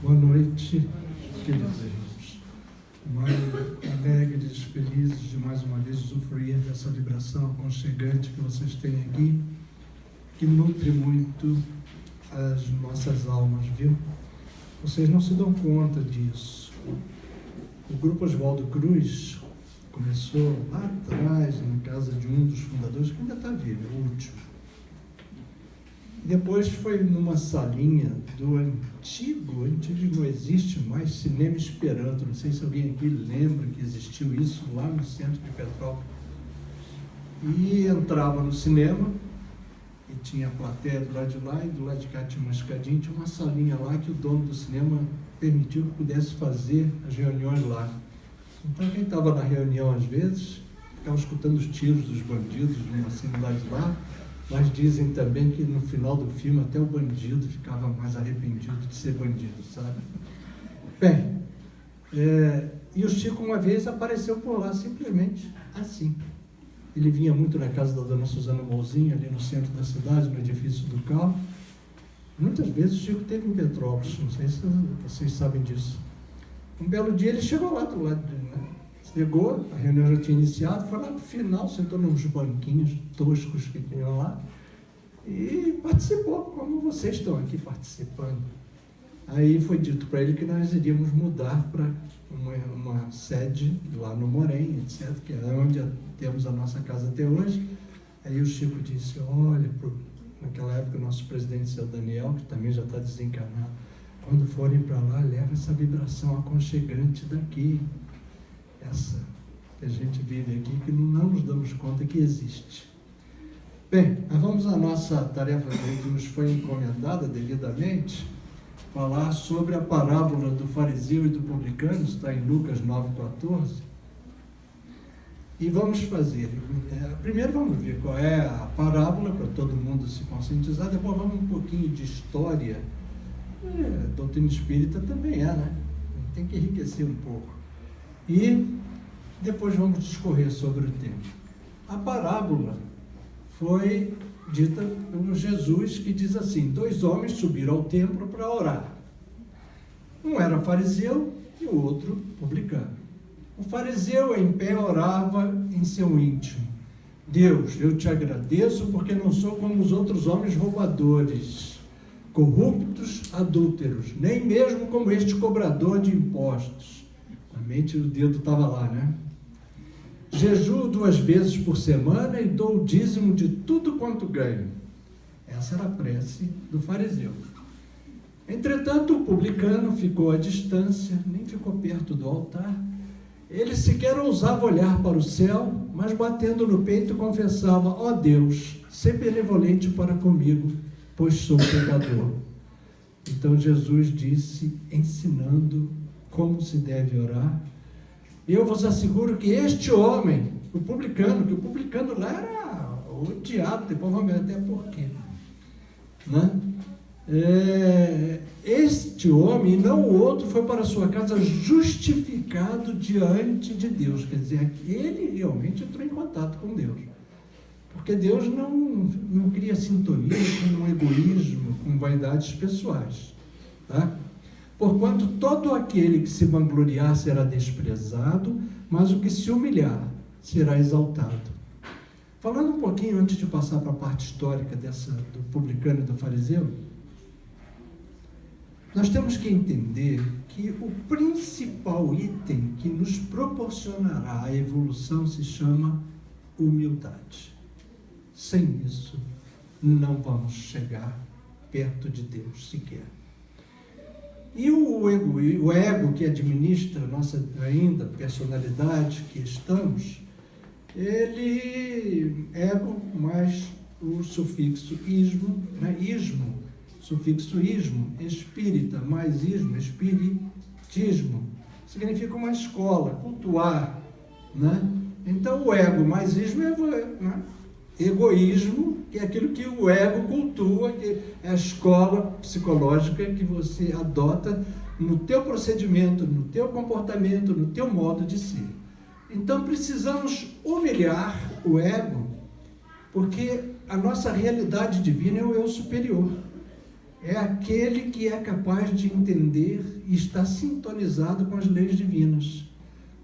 Boa noite, queridos irmãos. Mais alegres, felizes de mais uma vez usufruir dessa vibração aconchegante que vocês têm aqui, que nutre muito as nossas almas, viu? Vocês não se dão conta disso. O Grupo Oswaldo Cruz começou lá atrás, na casa de um dos fundadores, que ainda está vivo, é o último. Depois foi numa salinha do antigo não existe mais, Cinema Esperanto. Não sei se alguém aqui lembra que existiu isso lá no centro de Petrópolis. E entrava no cinema, e tinha a plateia do lado de lá, e do lado de cá tinha uma escadinha, tinha uma salinha lá que o dono do cinema permitiu que pudesse fazer as reuniões lá. Então quem estava na reunião às vezes, ficava escutando os tiros dos bandidos, assim, do lado de lá. Mas dizem também que no final do filme até o bandido ficava mais arrependido de ser bandido, sabe? Bem, e o Chico uma vez apareceu por lá, simplesmente assim. Ele vinha muito na casa da dona Suzana Mouzinho, ali no centro da cidade, no edifício do Cal. Muitas vezes o Chico esteve em Petrópolis, não sei se vocês sabem disso. Um belo dia ele chegou lá do lado de... Chegou, a reunião já tinha iniciado, foi lá no final, sentou nos banquinhos toscos que tinham lá e participou, como vocês estão aqui participando. Aí foi dito para ele que nós iríamos mudar para uma sede lá no Morém, etc., que é onde temos a nossa casa até hoje. Aí o Chico disse, olha, naquela época o nosso presidente, seu Daniel, que também já está desencarnado, quando forem para lá, leva essa vibração aconchegante daqui. Essa que a gente vive aqui, que não nos damos conta que existe. Bem, mas vamos à nossa tarefa que nos foi encomendada devidamente, falar sobre a parábola do fariseu e do publicano, está em Lucas 9,14. E vamos fazer, primeiro vamos ver qual é a parábola, para todo mundo se conscientizar, depois vamos um pouquinho de história. Doutrina espírita também né? Tem que enriquecer um pouco. E depois vamos discorrer sobre o tema. A parábola foi dita pelo Jesus, que diz assim: 2 homens subiram ao templo para orar. Um era fariseu e o outro publicano. O fariseu em pé orava em seu íntimo: Deus, eu te agradeço porque não sou como os outros homens roubadores, corruptos, adúlteros, nem mesmo como este cobrador de impostos. A mente do dedo estava lá, né? Jejuo 2 vezes por semana e dou o dízimo de tudo quanto ganho. Essa era a prece do fariseu. Entretanto, o publicano ficou à distância, nem ficou perto do altar. Ele sequer ousava olhar para o céu, mas batendo no peito confessava: ó Deus, sê benevolente para comigo, pois sou pecador. Então Jesus disse, ensinando como se deve orar: eu vos asseguro que este homem, o publicano lá era odiado, depois vamos ver até por quê, né? Este homem e não o outro foi para sua casa justificado diante de Deus, quer dizer, ele realmente entrou em contato com Deus, porque Deus não cria sintonia com um egoísmo, com vaidades pessoais, tá? Porquanto todo aquele que se vangloriar será desprezado, mas o que se humilhar será exaltado. Falando um pouquinho, antes de passar para a parte histórica do publicano e do fariseu, nós temos que entender que o principal item que nos proporcionará a evolução se chama humildade. Sem isso, não vamos chegar perto de Deus sequer. E o ego que administra a nossa ainda personalidade que estamos, ele ego mais o sufixo ismo, né? Ismo, sufixo ismo, espírita mais ismo, espiritismo, significa uma escola, cultuar, né? Então o ego mais ismo é, né? Egoísmo, que é aquilo que o ego cultua, que é a escola psicológica que você adota no teu procedimento, no teu comportamento, no teu modo de ser. Então precisamos humilhar o ego, porque a nossa realidade divina é o eu superior. é aquele que é capaz de entender e está sintonizado com as leis divinas.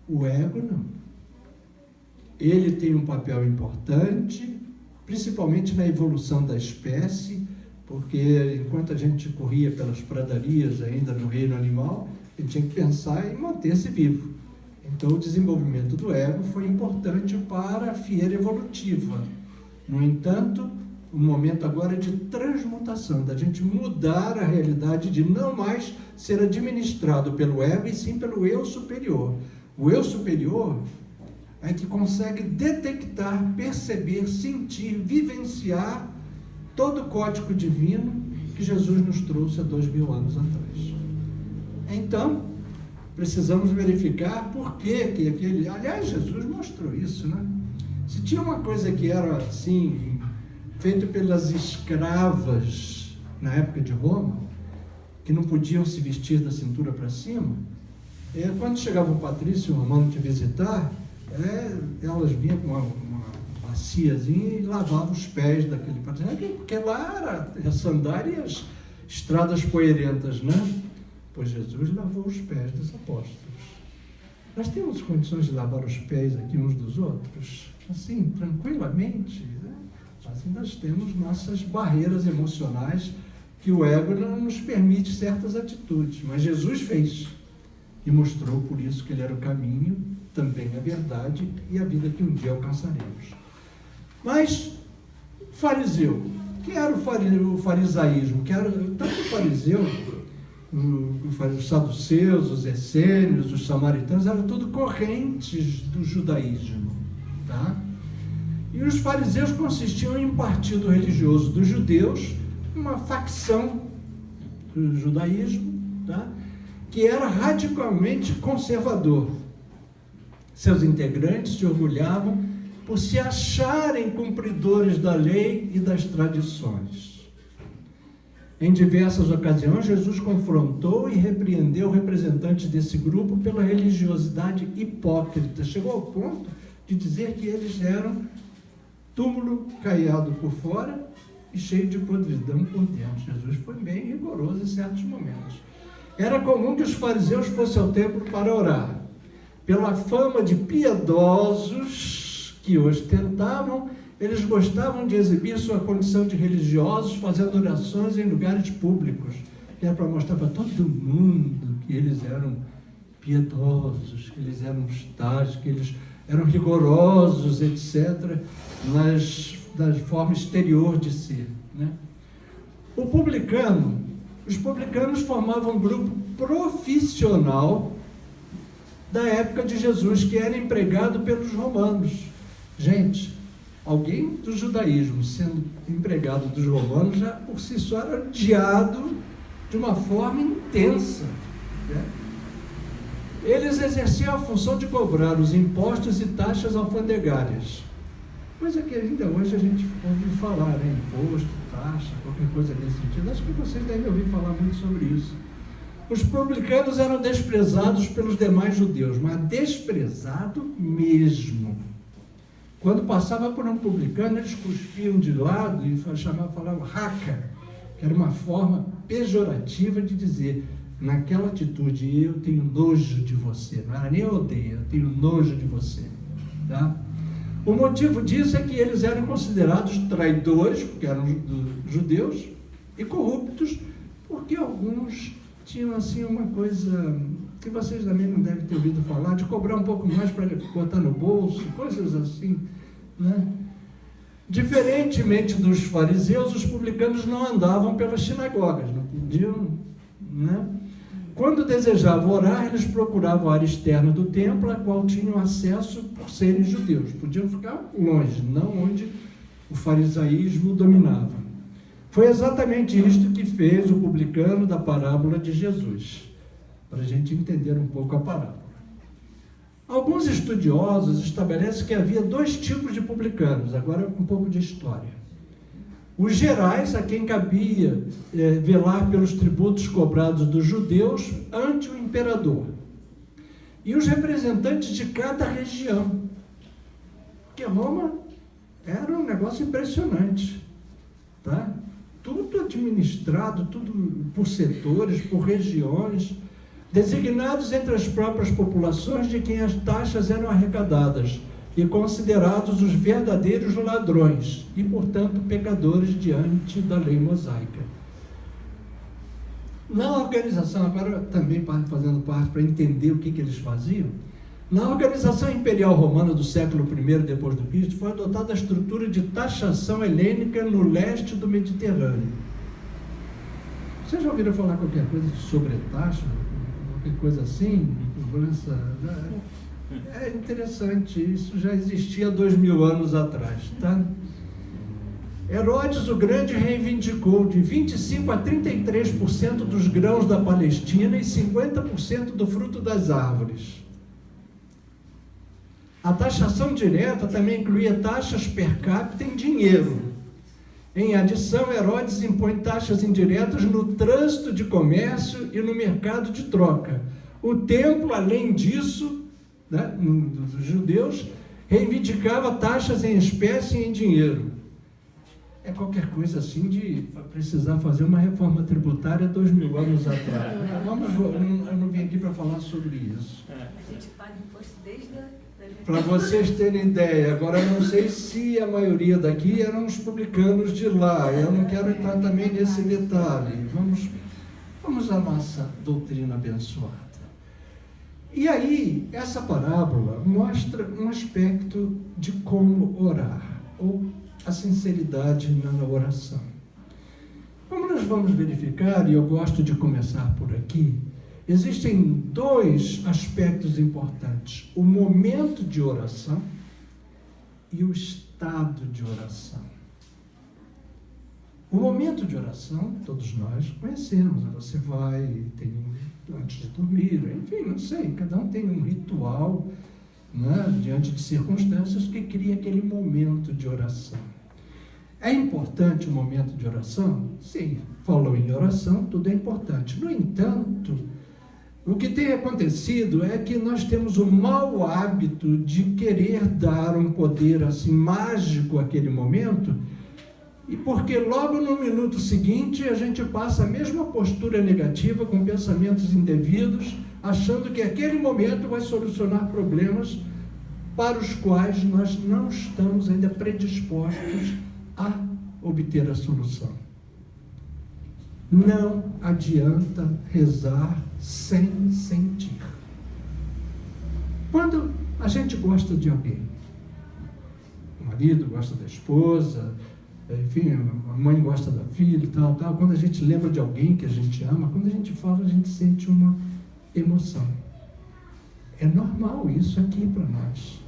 O ego não. Ele tem um papel importante, principalmente na evolução da espécie, porque enquanto a gente corria pelas pradarias ainda no reino animal, ele tinha que pensar em manter-se vivo. Então o desenvolvimento do ego foi importante para a fieira evolutiva. No entanto, o momento agora é de transmutação, da gente mudar a realidade de não mais ser administrado pelo ego e sim pelo eu superior. O eu superior é que consegue detectar, perceber, sentir, vivenciar todo o código divino que Jesus nos trouxe há 2000 anos atrás. Então, precisamos verificar por que aquele... Aliás, Jesus mostrou isso, né? Se tinha uma coisa que era assim, feito pelas escravas na época de Roma, que não podiam se vestir da cintura para cima, quando chegava um patrício romano te visitar, elas vinham com uma baciazinha e lavavam os pés daquele patrício, porque lá era sandálias, estradas poeirentas, né? Pois Jesus lavou os pés dos apóstolos. Nós temos condições de lavar os pés aqui uns dos outros, assim, tranquilamente, né? Mas nós temos nossas barreiras emocionais que o ego não nos permite certas atitudes, mas Jesus fez e mostrou por isso que ele era o caminho, também a verdade e a vida que um dia alcançaremos. Mas fariseu, que era o farisaísmo? Que era tanto o fariseu, os saduceus, os essênios, os samaritanos, eram tudo correntes do judaísmo, tá? E os fariseus consistiam em um partido religioso dos judeus, uma facção do judaísmo, tá? Que era radicalmente conservador. Seus integrantes se orgulhavam por se acharem cumpridores da lei e das tradições. Em diversas ocasiões, Jesus confrontou e repreendeu representantes desse grupo pela religiosidade hipócrita. Chegou ao ponto de dizer que eles eram túmulo caiado por fora e cheio de podridão por dentro. Jesus foi bem rigoroso em certos momentos. Era comum que os fariseus fossem ao templo para orar. Pela fama de piedosos que ostentavam, eles gostavam de exibir sua condição de religiosos, fazendo orações em lugares públicos. Que era para mostrar para todo mundo que eles eram piedosos, que eles eram estágicos, que eles eram rigorosos, etc., da forma exterior de ser, né? Os publicanos formavam um grupo profissional da época de Jesus, que era empregado pelos romanos. Gente, alguém do judaísmo sendo empregado dos romanos já por si só era odiado de uma forma intensa, né? Eles exerciam a função de cobrar os impostos e taxas alfandegárias, coisa que ainda hoje a gente ouve falar, né? Imposto, taxa, qualquer coisa nesse sentido. Acho que vocês devem ouvir falar muito sobre isso. Os publicanos eram desprezados pelos demais judeus, mas desprezado mesmo. Quando passava por um publicano, eles cuspiam de lado e falavam raca, que era uma forma pejorativa de dizer, naquela atitude, eu tenho nojo de você. Não era nem eu odeio, eu tenho nojo de você, tá? O motivo disso é que eles eram considerados traidores, porque eram judeus, e corruptos, porque alguns tinham assim uma coisa que vocês também não devem ter ouvido falar, de cobrar um pouco mais para botar no bolso, coisas assim, né? Diferentemente dos fariseus, os publicanos não andavam pelas sinagogas, não podiam, né? Quando desejavam orar, eles procuravam a área externa do templo, a qual tinham acesso por serem judeus. Podiam ficar longe, não onde o farisaísmo dominava. Foi exatamente isto que fez o publicano da parábola de Jesus, para a gente entender um pouco a parábola. Alguns estudiosos estabelecem que havia dois tipos de publicanos, agora um pouco de história. Os gerais, a quem cabia velar pelos tributos cobrados dos judeus ante o imperador. E os representantes de cada região. Porque Roma era um negócio impressionante, tá? tudo administrado, tudo por setores, por regiões, designados entre as próprias populações de quem as taxas eram arrecadadas e considerados os verdadeiros ladrões e, portanto, pecadores diante da lei mosaica. Na organização, agora também fazendo parte para entender o que eles faziam, na organização imperial romana do século I depois do Cristo, foi adotada a estrutura de taxação helênica no leste do Mediterrâneo. Vocês já ouviram falar qualquer coisa de sobretaxa? Qualquer coisa assim? Cobrança? É interessante, isso já existia há 2000 anos atrás, tá? Herodes o Grande reivindicou de 25% a 33% dos grãos da Palestina e 50% do fruto das árvores. A taxação direta também incluía taxas per capita em dinheiro. Em adição, Herodes impõe taxas indiretas no trânsito de comércio e no mercado de troca. O templo, além disso, né, dos judeus, reivindicava taxas em espécie e em dinheiro. É qualquer coisa assim de precisar fazer uma reforma tributária 2000 anos atrás. Eu não vim aqui para falar sobre isso. A gente paga imposto desde a... Para vocês terem ideia, agora eu não sei se a maioria daqui eram os publicanos de lá, eu não quero entrar também nesse detalhe. Vamos à nossa doutrina abençoada. E aí, essa parábola mostra um aspecto de como orar, ou a sinceridade na oração. Como nós vamos verificar, e eu gosto de começar por aqui, existem dois aspectos importantes: o momento de oração e o estado de oração. O momento de oração, todos nós conhecemos, você vai, tem antes de dormir, enfim, não sei, cada um tem um ritual, né, diante de circunstâncias que cria aquele momento de oração. É importante o momento de oração? Sim, falou em oração, tudo é importante. No entanto, o que tem acontecido é que nós temos o mau hábito de querer dar um poder assim mágico àquele momento, e porque logo no minuto seguinte a gente passa a mesma postura negativa com pensamentos indevidos, achando que aquele momento vai solucionar problemas para os quais nós não estamos ainda predispostos a obter a solução. Não adianta rezar sem sentir. Quando a gente gosta de alguém, o marido gosta da esposa, enfim, a mãe gosta da filha e tal, quando a gente lembra de alguém que a gente ama, quando a gente fala, a gente sente uma emoção. É normal isso aqui para nós.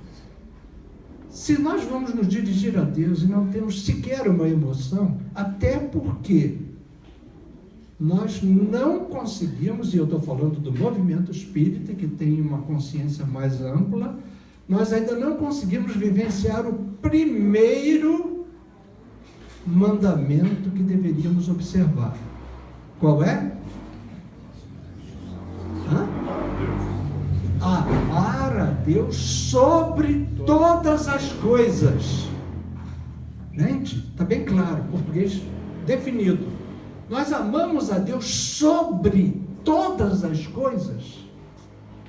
Se nós vamos nos dirigir a Deus e não temos sequer uma emoção, até porque nós não conseguimos, e eu estou falando do movimento espírita, que tem uma consciência mais ampla, nós ainda não conseguimos vivenciar o primeiro mandamento que deveríamos observar. Qual é? Amar a Deus sobre todas as coisas. Gente, está bem claro, português definido. Nós amamos a Deus sobre todas as coisas.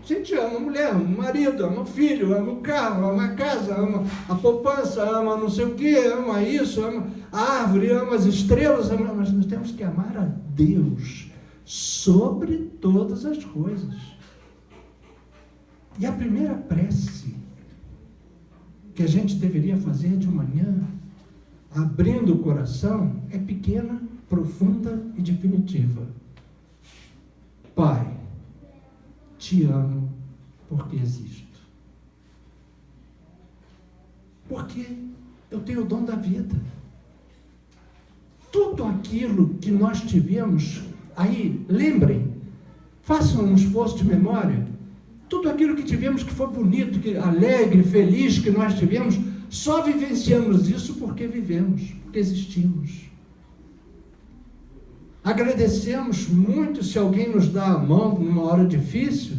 A gente ama a mulher, ama o marido, ama o filho, ama o carro, ama a casa, ama a poupança, ama não sei o que, ama isso, ama a árvore, ama as estrelas, mas nós temos que amar a Deus sobre todas as coisas. E a primeira prece que a gente deveria fazer de manhã, abrindo o coração, é pequena, profunda e definitiva. Pai, te amo porque existo. Porque eu tenho o dom da vida. Tudo aquilo que nós tivemos, aí, lembrem, façam um esforço de memória, tudo aquilo que tivemos que foi bonito, que alegre, feliz, que nós tivemos, só vivenciamos isso porque vivemos, porque existimos. Agradecemos muito se alguém nos dá a mão numa hora difícil,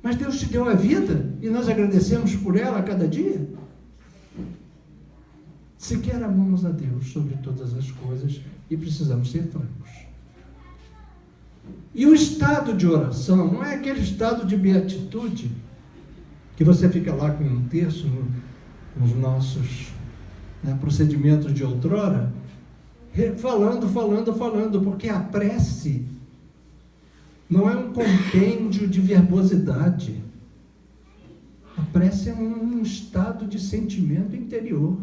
mas Deus te deu a vida e nós agradecemos por ela a cada dia. Sequer amamos a Deus sobre todas as coisas e precisamos ser francos. E o estado de oração não é aquele estado de beatitude que você fica lá com um terço nos nossos procedimentos de outrora, falando, porque a prece não é um compêndio de verbosidade. A prece é um estado de sentimento interior.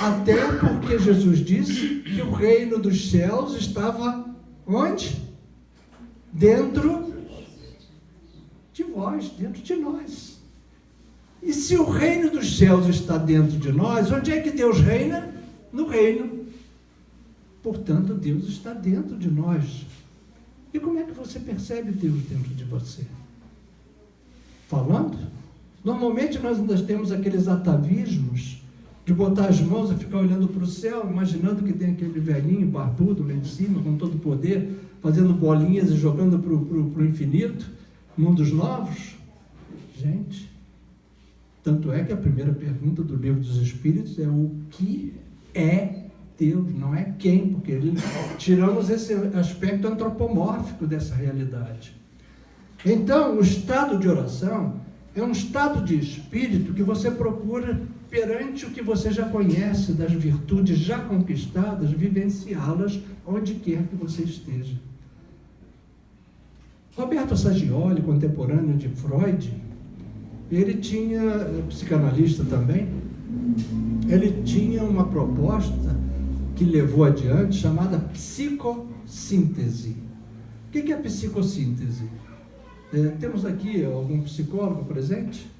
Até porque Jesus disse que o reino dos céus estava onde? Dentro de vós, dentro de nós. E se o reino dos céus está dentro de nós, onde é que Deus reina? No reino. Portanto, Deus está dentro de nós. E como é que você percebe Deus dentro de você? Falando? Normalmente nós ainda temos aqueles atavismos de botar as mãos e ficar olhando para o céu, imaginando que tem aquele velhinho barbudo lá em cima, com todo o poder, fazendo bolinhas e jogando para o infinito, mundos novos. Gente, tanto é que a primeira pergunta do Livro dos Espíritos é o que é Deus, não é quem, porque tiramos esse aspecto antropomórfico dessa realidade. Então, o estado de oração é um estado de espírito que você procura perante o que você já conhece das virtudes já conquistadas, vivenciá-las onde quer que você esteja. Roberto Saggioli, contemporâneo de Freud, ele tinha, psicanalista também, ele tinha uma proposta que levou adiante, chamada psicossíntese. O que é psicossíntese? Temos aqui algum psicólogo presente?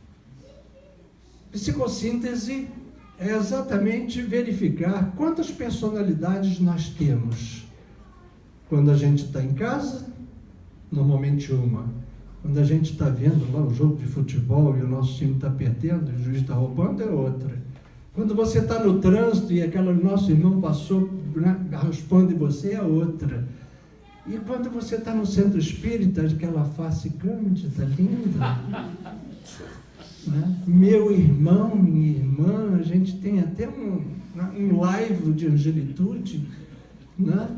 Psicossíntese é exatamente verificar quantas personalidades nós temos. Quando a gente está em casa, normalmente uma. Quando a gente está vendo lá o jogo de futebol e o nosso time está perdendo, o juiz está roubando, é outra. Quando você está no trânsito e aquele nosso irmão passou, raspando em você, é outra. E quando você está no centro espírita, aquela face cândida, linda, né? Meu irmão, minha irmã, a gente tem até um live de angelitude, né?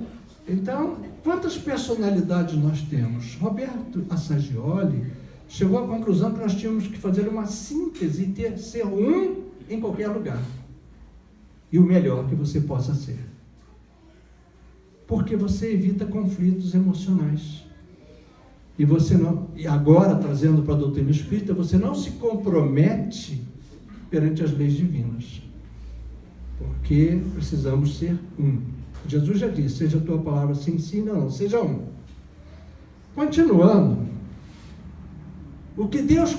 Então, quantas personalidades nós temos? Roberto Saggioli chegou à conclusão que nós tínhamos que fazer uma síntese e ser um em qualquer lugar. E o melhor que você possa ser. Porque você evita conflitos emocionais. E você não, e agora trazendo para a doutrina espírita, você não se compromete perante as leis divinas. Porque precisamos ser um. Jesus já disse, seja a tua palavra sim, sim, não, seja um. Continuando, o que Deus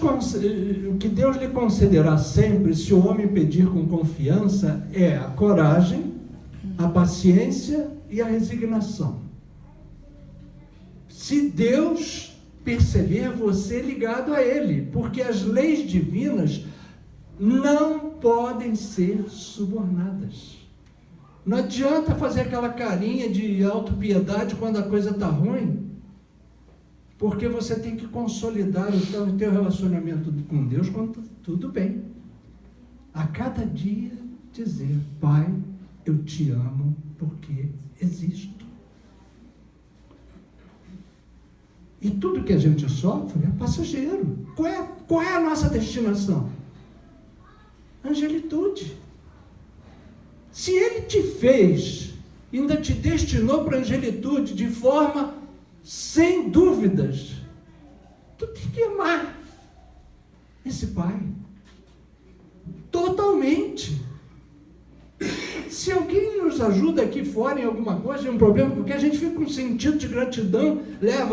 lhe concederá sempre, se o homem pedir com confiança, é a coragem, a paciência e a resignação. Se Deus perceber você ligado a Ele, porque as leis divinas não podem ser subornadas. Não adianta fazer aquela carinha de autopiedade quando a coisa está ruim, porque você tem que consolidar o teu relacionamento com Deus quando tudo bem. A cada dia dizer, Pai, eu te amo porque existo. E tudo que a gente sofre é passageiro. Qual é a nossa destinação? Angelitude. Se Ele te fez, ainda te destinou para a angelitude de forma sem dúvidas, tu tem que amar esse Pai totalmente. Se alguém nos ajuda aqui fora em alguma coisa, em um problema, porque a gente fica com um sentido de gratidão,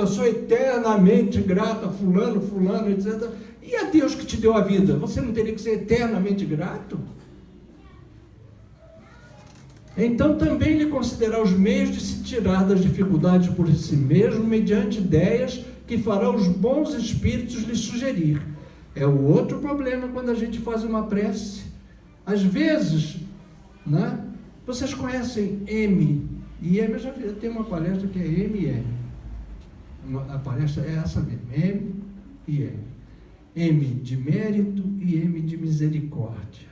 sou eternamente grato a fulano, etc. E a Deus que te deu a vida, você não teria que ser eternamente grato? Então também lhe considerar os meios de se tirar das dificuldades por si mesmo, mediante ideias que fará os bons espíritos lhe sugerir. É o outro problema quando a gente faz uma prece. Às vezes, né? Vocês conhecem M e M, eu já tenho uma palestra que é M e M. A palestra é essa mesmo, M e M. M de mérito e M de misericórdia.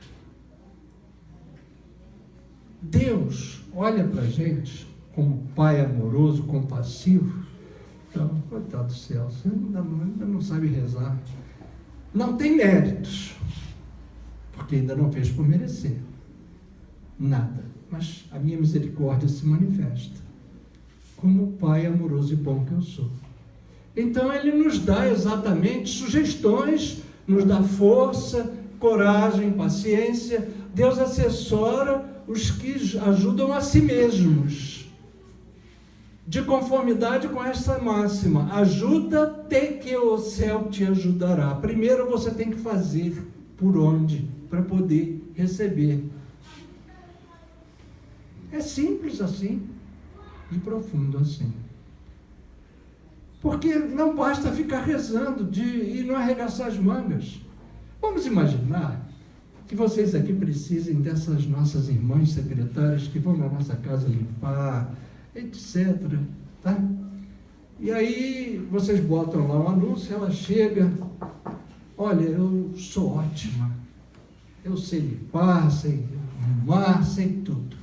Deus olha para a gente como Pai amoroso, compassivo. Então, coitado do céu, você ainda não sabe rezar. Não tem méritos, porque ainda não fez por merecer. Nada. Mas a minha misericórdia se manifesta como Pai amoroso e bom que eu sou. Então Ele nos dá exatamente sugestões, nos dá força, coragem, paciência. Deus assessora os que ajudam a si mesmos, de conformidade com essa máxima: ajuda-te que o céu te ajudará. Primeiro você tem que fazer por onde, para poder receber. É simples assim e profundo assim. Porque não basta ficar rezando e não arregaçar as mangas. Vamos imaginar que vocês aqui precisem dessas nossas irmãs secretárias que vão na nossa casa limpar, etc. Tá? E aí vocês botam lá um anúncio, ela chega: olha, eu sou ótima, eu sei limpar, sei arrumar, sei tudo.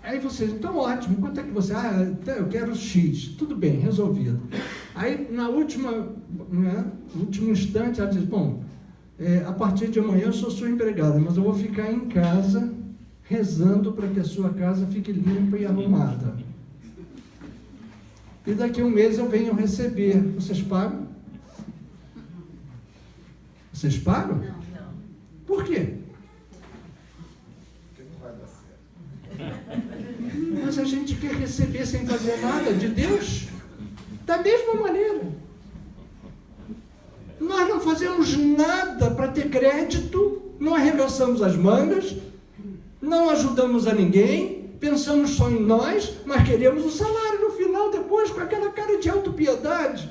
Aí vocês, então ótimo, quanto é que você... eu quero X, tudo bem, resolvido. Aí no último instante ela diz: bom, a partir de amanhã eu sou sua empregada, mas eu vou ficar em casa rezando para que a sua casa fique limpa e arrumada. E daqui a um mês eu venho receber. Vocês pagam? Vocês pagam? Não. Por quê? Mas a gente quer receber sem fazer nada de Deus da mesma maneira. Nós não fazemos nada para ter crédito, não arregaçamos as mangas, não ajudamos a ninguém, pensamos só em nós, mas queremos o salário no final, depois, com aquela cara de autopiedade,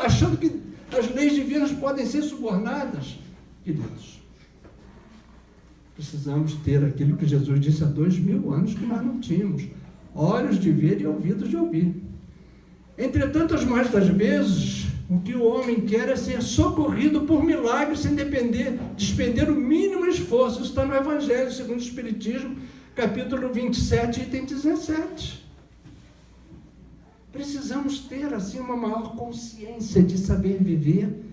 achando que as leis divinas podem ser subornadas. Queridos, precisamos ter aquilo que Jesus disse há 2000 anos que nós não tínhamos: olhos de ver e ouvidos de ouvir. Entretanto, as mais das vezes, o que o homem quer é ser socorrido por milagres sem despender o mínimo esforço. Isso está no Evangelho segundo o Espiritismo, capítulo 27, item 17. Precisamos ter assim uma maior consciência de saber viver,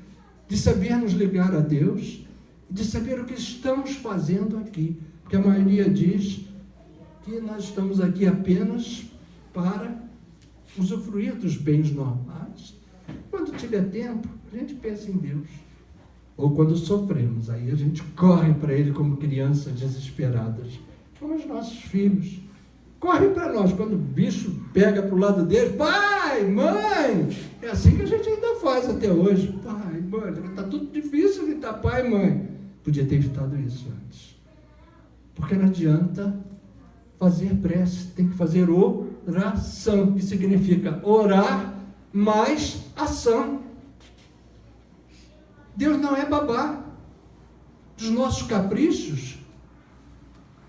de saber nos ligar a Deus, de saber o que estamos fazendo aqui. Porque a maioria diz que nós estamos aqui apenas para usufruir dos bens normais. Quando tiver tempo, a gente pensa em Deus. Ou quando sofremos, aí a gente corre para Ele como crianças desesperadas, como os nossos filhos. Corre para nós, quando o bicho pega para o lado deles: pai, mãe. É assim que a gente ainda faz até hoje. Pai, mãe, está tudo difícil evitar pai e mãe. Podia ter evitado isso antes. Porque não adianta fazer prece, tem que fazer oração, que significa orar mais ação. Deus não é babá dos nossos caprichos.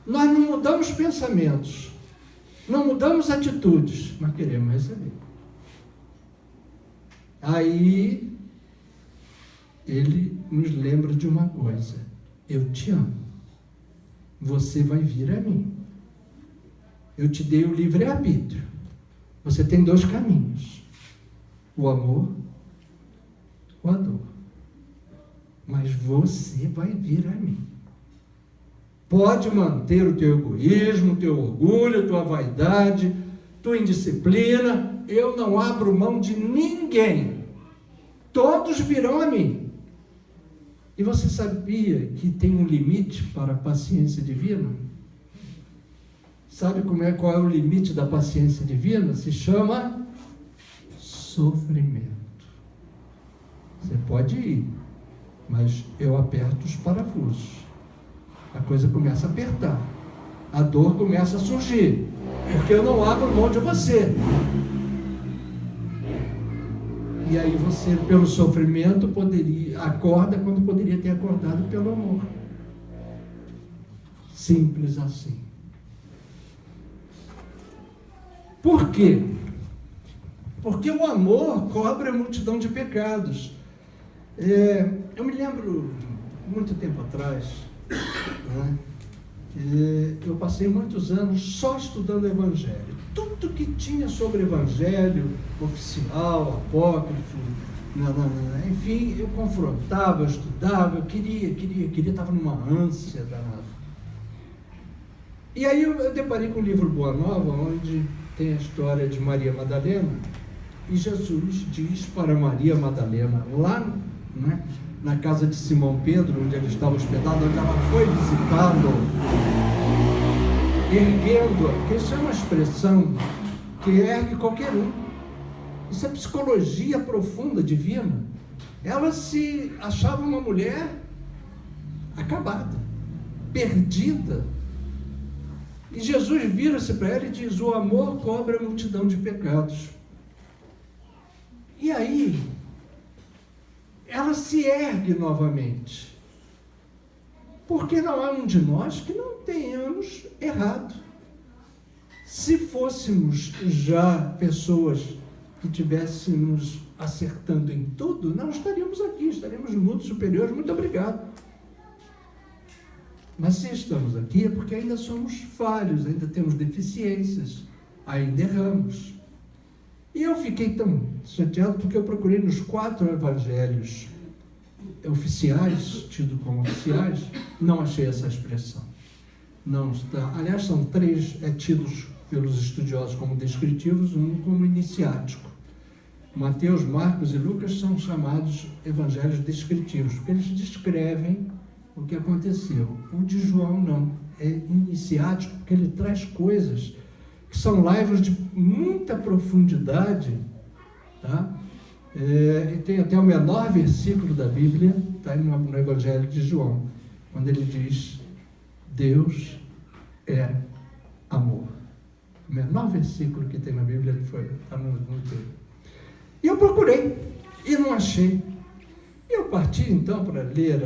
Nós não mudamos pensamentos, não mudamos atitudes, mas queremos receber. Aí Ele nos lembra de uma coisa: eu te amo, você vai vir a mim. Eu te dei o livre-arbítrio. Você tem 2 caminhos: o amor ou a dor. Mas você vai vir a mim. Pode manter o teu egoísmo, o teu orgulho, a tua vaidade, tua indisciplina. Eu não abro mão de ninguém. Todos virão a mim. E você sabia que tem um limite para a paciência divina? Sabe qual é o limite da paciência divina? Se chama sofrimento. Você pode ir, mas eu aperto os parafusos. A coisa começa a apertar. A dor começa a surgir. Porque eu não abro mão de você. E aí você, pelo sofrimento, acorda quando poderia ter acordado pelo amor. Simples assim. Por quê? Porque o amor cobre a multidão de pecados. Eu me lembro, muito tempo atrás, né, eu passei muitos anos só estudando Evangelho. Tudo que tinha sobre Evangelho, oficial, apócrifo, enfim, eu confrontava, eu estudava, eu queria, estava numa ânsia danada. E aí eu deparei com o livro Boa Nova, onde tem a história de Maria Madalena, e Jesus diz para Maria Madalena, lá, né, na casa de Simão Pedro, onde ele estava hospedado, onde ela foi visitá-lo, erguendo, porque isso é uma expressão que ergue qualquer um. Isso é psicologia profunda, divina. Ela se achava uma mulher acabada, perdida. E Jesus vira-se para ela e diz: o amor cobre a multidão de pecados. E aí, ela se ergue novamente. Porque não há um de nós que não tenhamos errado. Se fôssemos já pessoas que estivéssemos acertando em tudo, não estaríamos aqui, estaríamos no mundo superior. Muito obrigado. Mas se estamos aqui é porque ainda somos falhos, ainda temos deficiências, ainda erramos. E eu fiquei tão chateado porque eu procurei nos 4 evangelhos oficiais, tidos como oficiais, não achei essa expressão. Não está. Aliás, são 3 tidos pelos estudiosos como descritivos, um como iniciático. Mateus, Marcos e Lucas são chamados evangelhos descritivos, porque eles descrevem o que aconteceu. O de João não, é iniciático, porque ele traz coisas que são livros de muita profundidade, tá? E tem até o menor versículo da Bíblia, está no Evangelho de João, quando ele diz: Deus é amor. O menor versículo que tem na Bíblia está no texto. E eu procurei, e não achei. Eu parti então para ler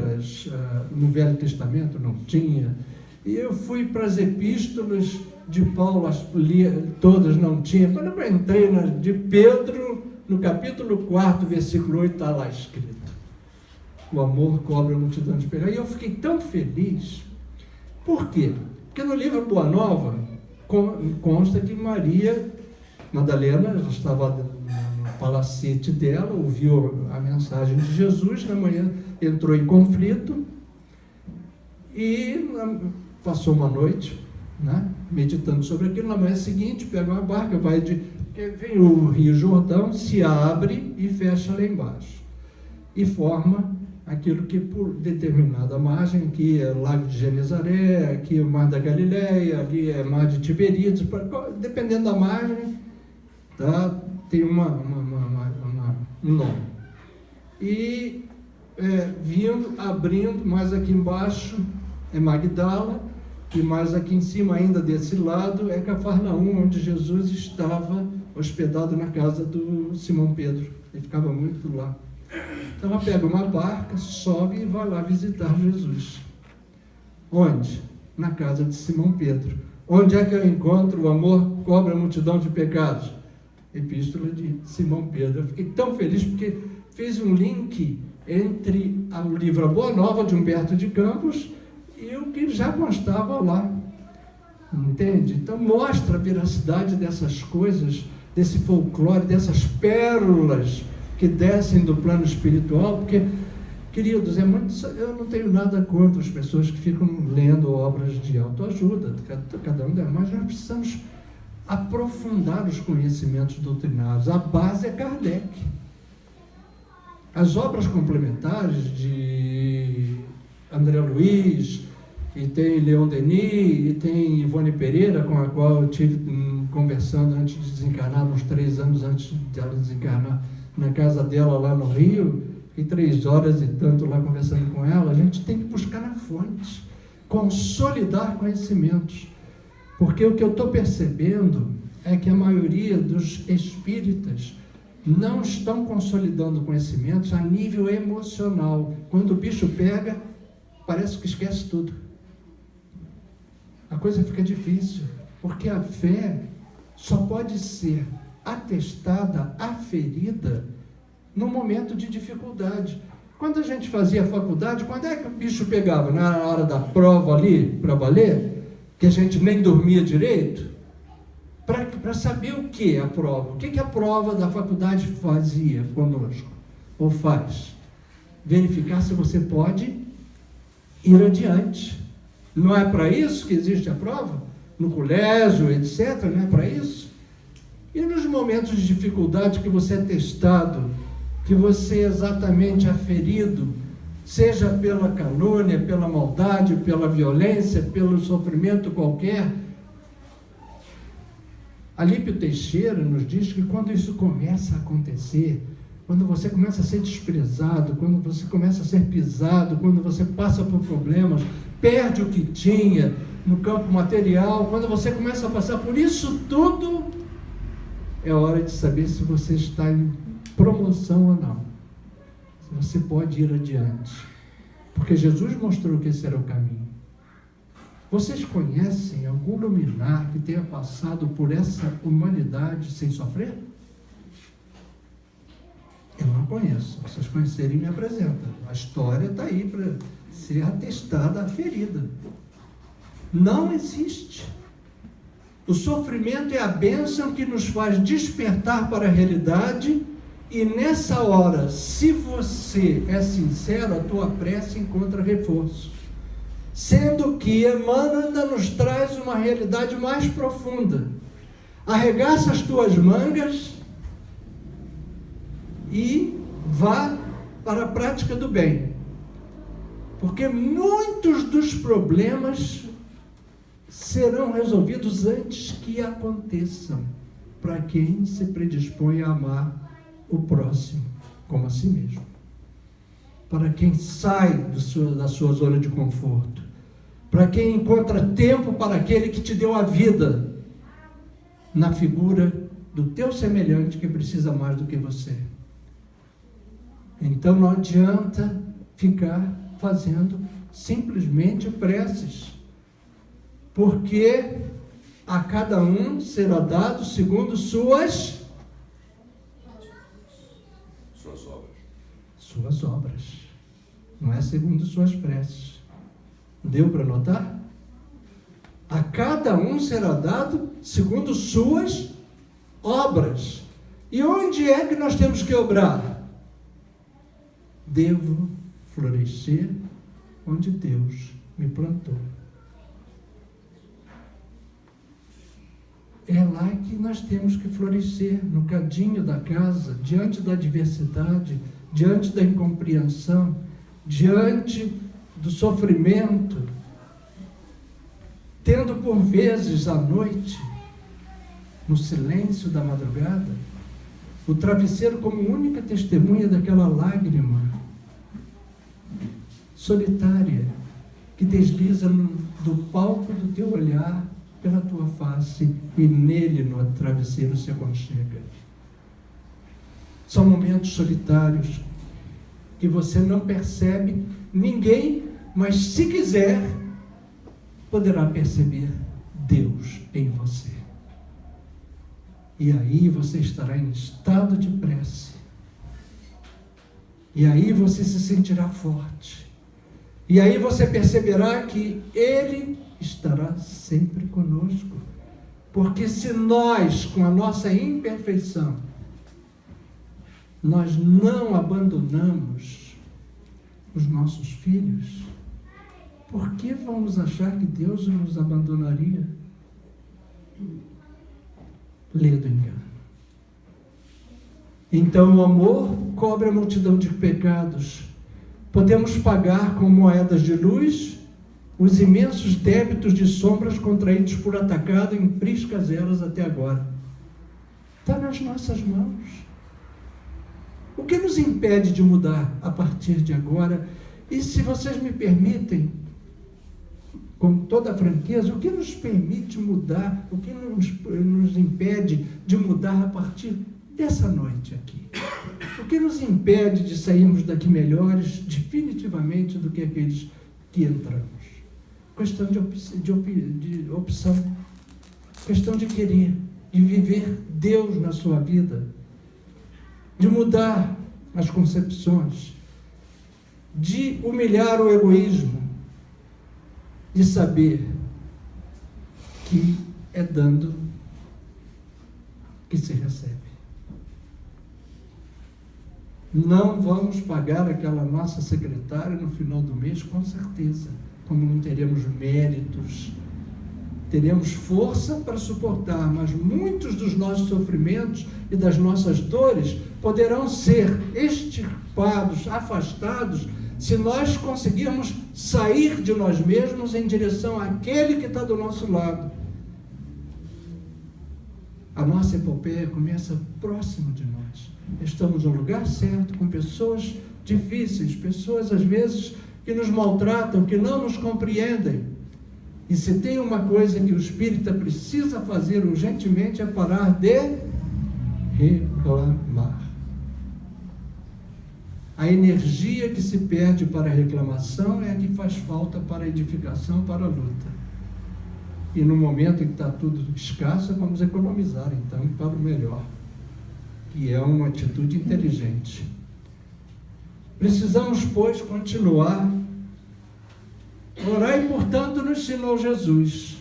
no Velho Testamento, não tinha, e eu fui para as epístolas de Paulo, todas não tinha. Quando eu entrei de Pedro, no capítulo 4, versículo 8, está lá escrito: o amor cobre a multidão de pecados. E eu fiquei tão feliz. Por quê? Porque no livro Boa Nova consta que Maria Madalena estava no palacete dela, ouviu a mensagem de Jesus, na manhã entrou em conflito e passou uma noite, né, meditando sobre aquilo. Na manhã seguinte pega uma barca, vem o Rio Jordão, se abre e fecha lá embaixo e forma aquilo que por determinada margem, aqui é Lago de Genezaré, aqui é o Mar da Galileia, ali é Mar de Tiberíades, dependendo da margem, tá, tem um nome. E vindo, abrindo, mais aqui embaixo é Magdala, e mais aqui em cima, ainda desse lado, é Cafarnaum, onde Jesus estava hospedado na casa do Simão Pedro. Ele ficava muito lá. Então ela pega uma barca, sobe e vai lá visitar Jesus. Onde? Na casa de Simão Pedro. Onde é que eu encontro o amor cobre a multidão de pecados? Epístola de Simão Pedro. Eu fiquei tão feliz porque fez um link entre o livro A Boa Nova de Humberto de Campos e o que já constava lá. Entende? Então mostra a veracidade dessas coisas, desse folclore, dessas pérolas que descem do plano espiritual, porque, queridos, eu não tenho nada contra as pessoas que ficam lendo obras de autoajuda, cada um delas, mas nós precisamos aprofundar os conhecimentos doutrinários. A base é Kardec. As obras complementares de André Luiz, e tem Leon Denis, e tem Ivone Pereira, com a qual eu tive conversando antes de desencarnar, uns 3 anos antes dela desencarnar, na casa dela lá no Rio, e 3 horas e tanto lá conversando com ela. A gente tem que buscar na fonte, consolidar conhecimentos, porque o que eu estou percebendo é que a maioria dos espíritas não estão consolidando conhecimentos a nível emocional. Quando o bicho pega, parece que esquece tudo. A coisa fica difícil, porque a fé só pode ser atestada, aferida, no momento de dificuldade. Quando a gente fazia faculdade, quando é que o bicho pegava? Na hora da prova ali, para valer? que a gente nem dormia direito, para saber o que é a prova. O que a prova da faculdade fazia conosco, ou faz? Verificar se você pode ir adiante. Não é para isso que existe a prova? No colégio, etc., não é para isso? E nos momentos de dificuldade que você é testado, que você é exatamente aferido, seja pela calúnia, pela maldade, pela violência, pelo sofrimento qualquer, Alípio Teixeira nos diz que quando isso começa a acontecer, quando você começa a ser desprezado, quando você começa a ser pisado, quando você passa por problemas, perde o que tinha no campo material, quando você começa a passar por isso tudo, é hora de saber se você está em promoção ou não. Se você pode ir adiante. Porque Jesus mostrou que esse era o caminho. Vocês conhecem algum luminar que tenha passado por essa humanidade sem sofrer? Eu não conheço. Se vocês conhecerem, me apresentam. A história está aí para ser atestada, aferida. Não existe. O sofrimento é a bênção que nos faz despertar para a realidade, e nessa hora, se você é sincero, a tua prece encontra reforço. Sendo que Emmanuel nos traz uma realidade mais profunda. Arregaça as tuas mangas e vá para a prática do bem. Porque muitos dos problemas serão resolvidos antes que aconteçam, para quem se predispõe a amar o próximo como a si mesmo. Para quem sai da sua zona de conforto, para quem encontra tempo para aquele que te deu a vida, na figura do teu semelhante que precisa mais do que você. Então não adianta ficar fazendo simplesmente preces, porque a cada um será dado segundo suas obras. Não é segundo suas preces. Deu para notar? A cada um será dado segundo suas obras. E onde é que nós temos que obrar? Devo florescer onde Deus me plantou. É lá que nós temos que florescer, no cadinho da casa, diante da adversidade, diante da incompreensão, diante do sofrimento, tendo por vezes à noite, no silêncio da madrugada, o travesseiro como única testemunha daquela lágrima solitária que desliza do palco do teu olhar pela tua face e nele no travesseiro se aconchega. São momentos solitários que você não percebe ninguém, mas se quiser, poderá perceber Deus em você. E aí você estará em estado de prece. E aí você se sentirá forte. E aí você perceberá que Ele estará sempre conosco. Porque se nós, com a nossa imperfeição, nós não abandonamos os nossos filhos, por que vamos achar que Deus nos abandonaria? Lê do engano. Então o amor cobre a multidão de pecados. Podemos pagar com moedas de luz os imensos débitos de sombras contraídos por atacado em priscas eras até agora. Está nas nossas mãos. O que nos impede de mudar a partir de agora? E se vocês me permitem, com toda a franqueza, o que nos permite mudar, o que nos impede de mudar a partir dessa noite aqui? O que nos impede de sairmos daqui melhores, definitivamente, do que aqueles que entramos? Questão de opção, questão de querer, de viver Deus na sua vida, de mudar as concepções, de humilhar o egoísmo, de saber que é dando que se recebe. Não vamos pagar aquela nossa secretária no final do mês, com certeza, como não teremos méritos, teremos força para suportar, mas muitos dos nossos sofrimentos e das nossas dores poderão ser extirpados, afastados, se nós conseguirmos sair de nós mesmos em direção àquele que está do nosso lado. A nossa epopeia começa próximo de nós. Estamos no lugar certo, com pessoas difíceis, pessoas às vezes que nos maltratam, que não nos compreendem. E se tem uma coisa que o espírita precisa fazer urgentemente é parar de reclamar. A energia que se perde para a reclamação é a que faz falta para a edificação, para a luta. E no momento em que está tudo escasso, vamos economizar então para o melhor, que é uma atitude inteligente. Precisamos, pois, continuar. Orai, portanto, nos ensinou Jesus.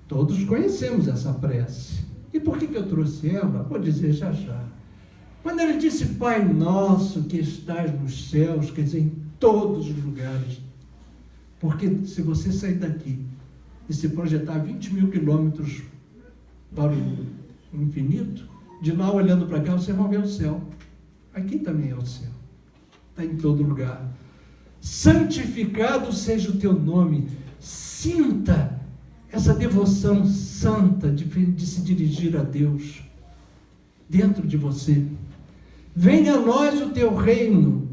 Todos conhecemos essa prece. E por que eu trouxe ela? Vou dizer já já. Quando ele disse, Pai nosso que estás nos céus, quer dizer, em todos os lugares. Porque se você sair daqui e se projetar 20 mil quilômetros para o infinito, de lá olhando para cá, você vai ver o céu. Aqui também é o céu. Está em todo lugar. Santificado seja o teu nome. Sinta essa devoção santa de se dirigir a Deus dentro de você. Venha a nós o teu reino.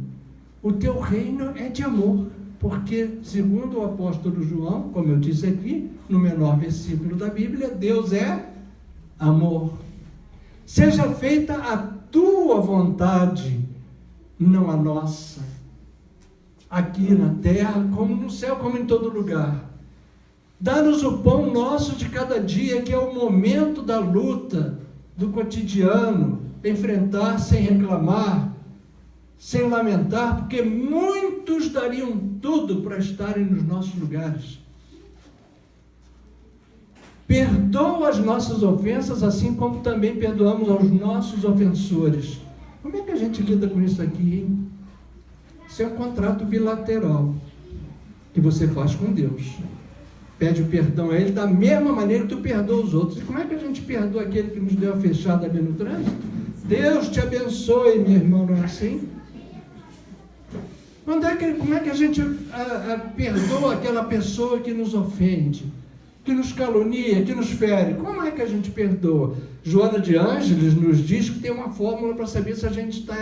O teu reino é de amor, porque, segundo o apóstolo João, como eu disse aqui, no menor versículo da Bíblia, Deus é amor. Seja feita a tua vontade, não a nossa, aqui na terra, como no céu, como em todo lugar. Dá-nos o pão nosso de cada dia, que é o momento da luta, do cotidiano, enfrentar sem reclamar, sem lamentar, porque muitos dariam tudo para estarem nos nossos lugares. Perdoa as nossas ofensas, assim como também perdoamos aos nossos ofensores. Como é que a gente lida com isso aqui, hein? Isso é um contrato bilateral que você faz com Deus. Pede o perdão a Ele da mesma maneira que tu perdoa os outros. E como é que a gente perdoa aquele que nos deu a fechada ali no trânsito? Deus te abençoe, meu irmão, não é assim? Como é que a gente perdoa aquela pessoa que nos ofende, que nos calunia, que nos fere? Como é que a gente perdoa? Joana de Ângeles nos diz que tem uma fórmula para saber se a gente está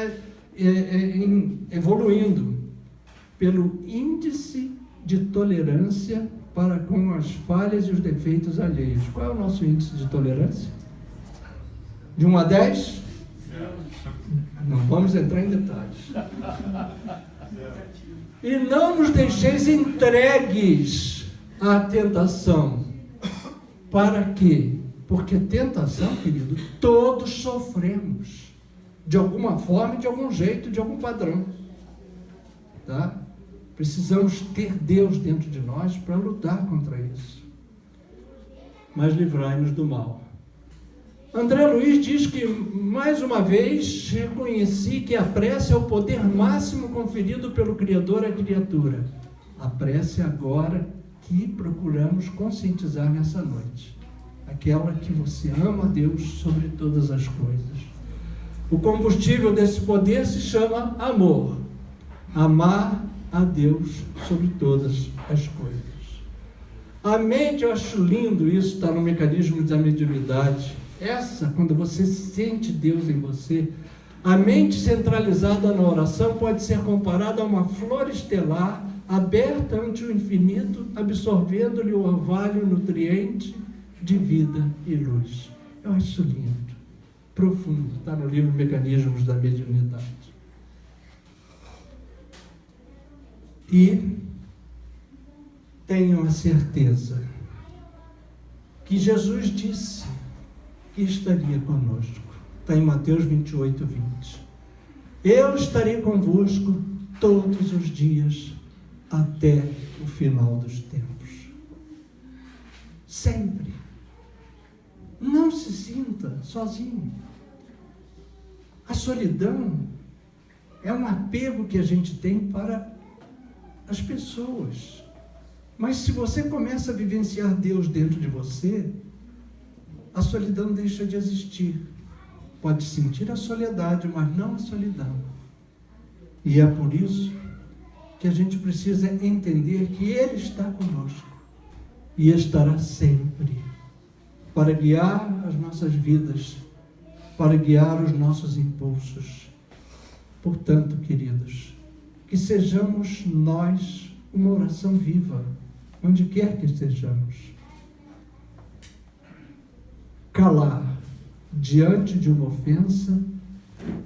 evoluindo. Pelo índice de tolerância para com as falhas e os defeitos alheios. Qual é o nosso índice de tolerância? De 1 a 10? Não vamos entrar em detalhes. E não nos deixeis entregues à tentação. Para quê? Porque tentação, querido, todos sofremos. De alguma forma, de algum jeito, de algum padrão. Tá? Precisamos ter Deus dentro de nós para lutar contra isso. Mas livrai-nos do mal. André Luiz diz que, mais uma vez, reconheci que a prece é o poder máximo conferido pelo Criador à criatura. A prece agora que procuramos conscientizar nessa noite. Aquela que você ama a Deus sobre todas as coisas. O combustível desse poder se chama amor. Amar a Deus sobre todas as coisas. A mente, eu acho lindo isso, está no mecanismo da mediunidade. Quando você sente Deus em você, a mente centralizada na oração pode ser comparada a uma flor estelar aberta ante o infinito, absorvendo-lhe o orvalho nutriente de vida e luz. Eu acho lindo, profundo, está no livro Mecanismos da Mediunidade. E tenho a certeza que Jesus disse que estaria conosco. Está em Mateus 28, 20. Eu estarei convosco todos os dias até o final dos tempos. Sempre. Não se sinta sozinho. A solidão é um apego que a gente tem para as pessoas. Mas se você começa a vivenciar Deus dentro de você, a solidão deixa de existir. Pode sentir a soledade, mas não a solidão. E é por isso que a gente precisa entender que Ele está conosco e estará sempre para guiar as nossas vidas, para guiar os nossos impulsos. Portanto, queridos, que sejamos nós uma oração viva, onde quer que estejamos. Calar diante de uma ofensa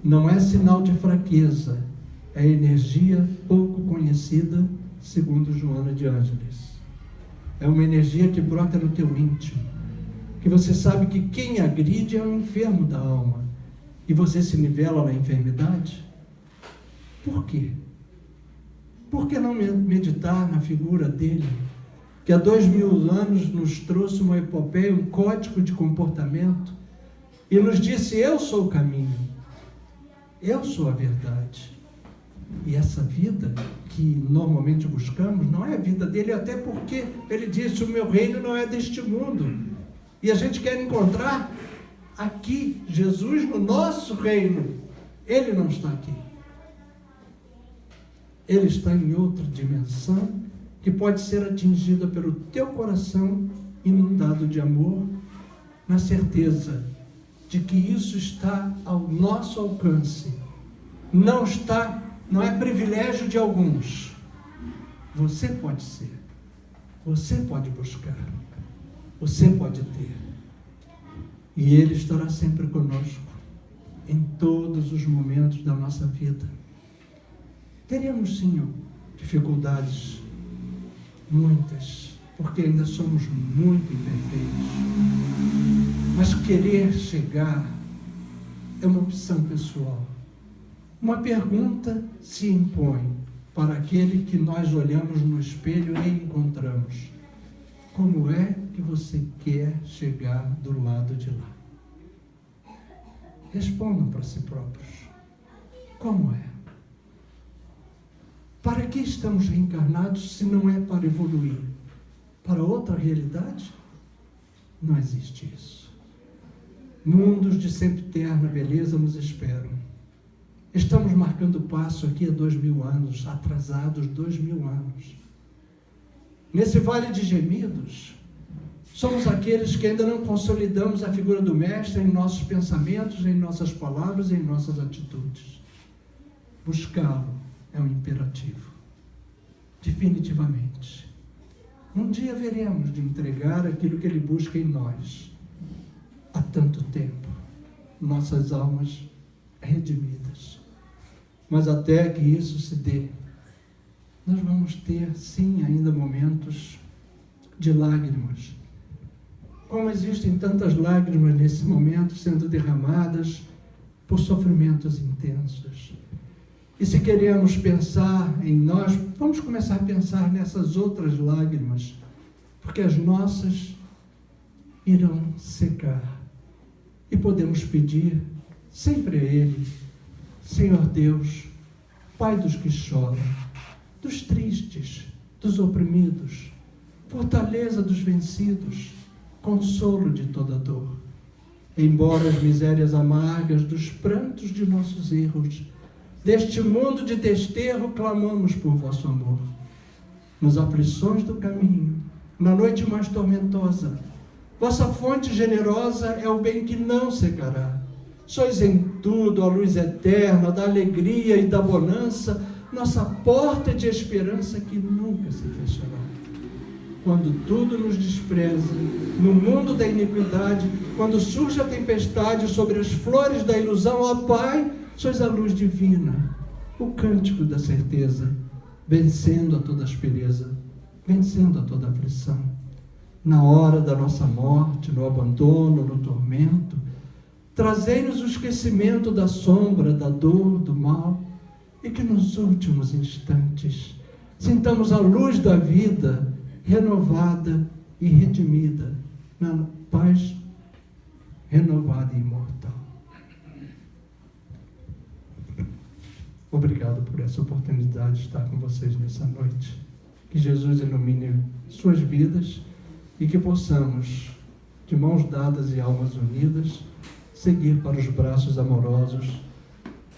não é sinal de fraqueza, é energia pouco conhecida, segundo Joana de Ângeles. É uma energia que brota no teu íntimo, que você sabe que quem agride é um enfermo da alma, e você se nivela na enfermidade. Por quê? Por que não meditar na figura dele, que há 2000 anos nos trouxe uma epopeia, um código de comportamento, e nos disse: eu sou o caminho, eu sou a verdade. E essa vida que normalmente buscamos não é a vida dele, até porque ele disse: o meu reino não é deste mundo. E a gente quer encontrar aqui Jesus no nosso reino. Ele não está aqui. Ele está em outra dimensão que pode ser atingida pelo teu coração inundado de amor, na certeza de que isso está ao nosso alcance. Não é privilégio de alguns. Você pode ser. Você pode buscar. Você pode ter. E Ele estará sempre conosco, em todos os momentos da nossa vida. Teremos sim dificuldades, muitas, porque ainda somos muito imperfeitos. Mas querer chegar é uma opção pessoal. Uma pergunta se impõe para aquele que nós olhamos no espelho e encontramos: como é que você quer chegar do lado de lá? Respondam para si próprios. Como é? Para que estamos reencarnados se não é para evoluir? Para outra realidade? Não existe isso. Mundos de sempiterna beleza nos esperam. Estamos marcando passo aqui há 2000 anos, atrasados 2000 anos. Nesse vale de gemidos, somos aqueles que ainda não consolidamos a figura do Mestre em nossos pensamentos, em nossas palavras e em nossas atitudes. Buscá-lo é um imperativo, definitivamente. Um dia veremos de entregar aquilo que Ele busca em nós. Há tanto tempo, nossas almas redimidas. Mas até que isso se dê, nós vamos ter, sim, ainda momentos de lágrimas. Como existem tantas lágrimas nesse momento sendo derramadas por sofrimentos intensos. E se queremos pensar em nós, vamos começar a pensar nessas outras lágrimas, porque as nossas irão secar. E podemos pedir sempre a Ele: Senhor Deus, Pai dos que choram, dos tristes, dos oprimidos, fortaleza dos vencidos, consolo de toda dor. Embora as misérias amargas dos prantos de nossos erros, deste mundo de desterro, clamamos por vosso amor. Nas aflições do caminho, na noite mais tormentosa, vossa fonte generosa é o bem que não secará. Sois em tudo a luz eterna da alegria e da bonança, nossa porta de esperança que nunca se fechará. Quando tudo nos despreza, no mundo da iniquidade, quando surge a tempestade sobre as flores da ilusão, ó Pai, sois a luz divina, o cântico da certeza, vencendo a toda aspereza, vencendo a toda aflição. Na hora da nossa morte, no abandono, no tormento, trazei-nos o esquecimento da sombra, da dor, do mal, e que nos últimos instantes sintamos a luz da vida renovada e redimida na paz renovada e imortal. Obrigado por essa oportunidade de estar com vocês nessa noite. Que Jesus ilumine suas vidas e que possamos, de mãos dadas e almas unidas, seguir para os braços amorosos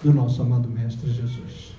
do nosso amado Mestre Jesus.